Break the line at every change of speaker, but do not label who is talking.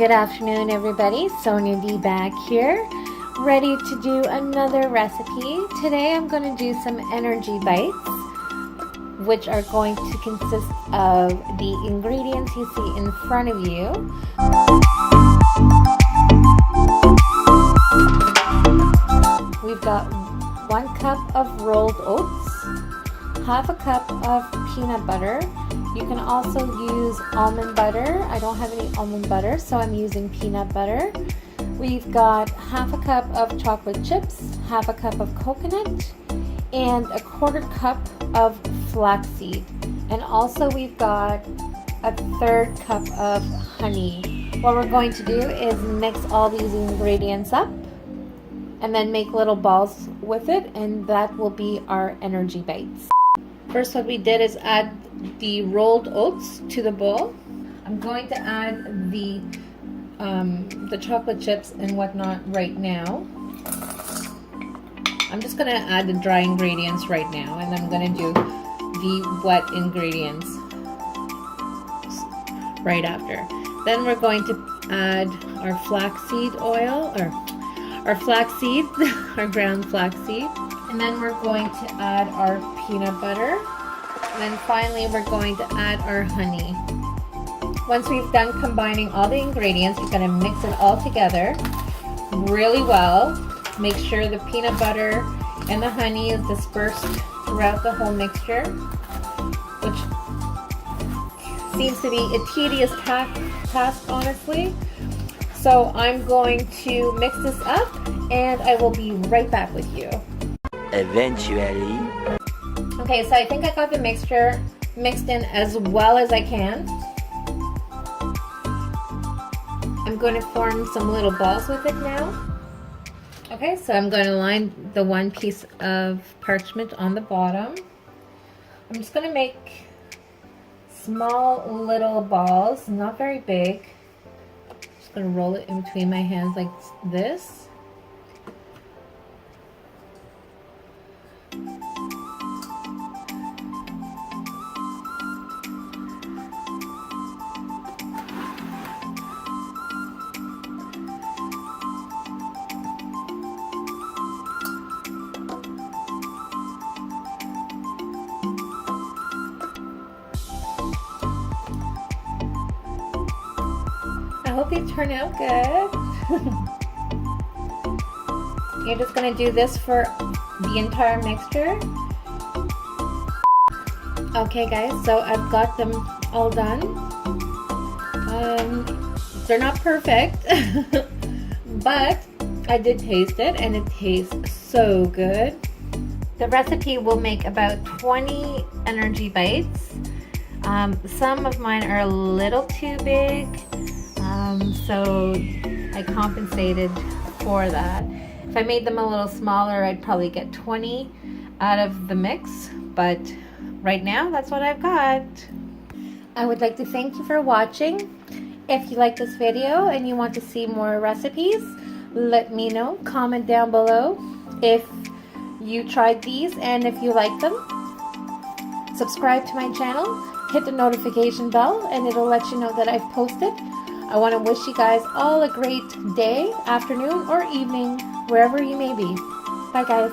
Good afternoon, everybody. Sonia D back here, ready to do another recipe. Today I'm going to do some energy bites, which are going to consist of the ingredients you see in front of you. We've got 1 cup of rolled oats, half a cup of peanut butter. You can also use almond butter. I don't have any almond butter, so I'm using peanut butter. We've got half a cup of chocolate chips, half a cup of coconut, and a 1/4 cup of flaxseed. And also we've got a 1/3 cup of honey. What we're going to do is mix all these ingredients up and then make little balls with it, and that will be our energy bites. First, what we did is add the rolled oats to the bowl. I'm going to add the chocolate chips and whatnot right now. I'm just going to add the dry ingredients right now, and I'm going to do the wet ingredients right after. Then we're going to add our flaxseed oil, or our flaxseed, our ground flaxseed. And then we're going to add our peanut butter. And then finally, we're going to add our honey. Once we've done combining all the ingredients, you're going to mix it all together really well. Make sure the peanut butter and the honey is dispersed throughout the whole mixture, which seems to be a tedious task, honestly. So I'm going to mix this up, and I will be right back with you.
Eventually.
Okay, so I think I got the mixture mixed in as well as I can. I'm going to form some little balls with it now. Okay, so I'm going to line the 1 piece of parchment on the bottom. I'm just going to make small little balls, not very big. Just going to roll it in between my hands like this. I hope they turn out good. You're just going to do this for the entire mixture. Okay guys, so I've got them all done. They're not perfect, but I did taste it and it tastes so good. The recipe will make about 20 energy bites. Some of mine are a little too big, so I compensated for that. If I made them a little smaller, I'd probably get 20 out of the mix, but right now that's what I've got. I would like to thank you for watching. If you like this video and you want to see more recipes, let me know. Comment down below if you tried these and if you like them. Subscribe to my channel, hit the notification bell, and it'll let you know that I've posted. I want to wish you guys all a great day, afternoon, or evening, wherever you may be. Bye guys.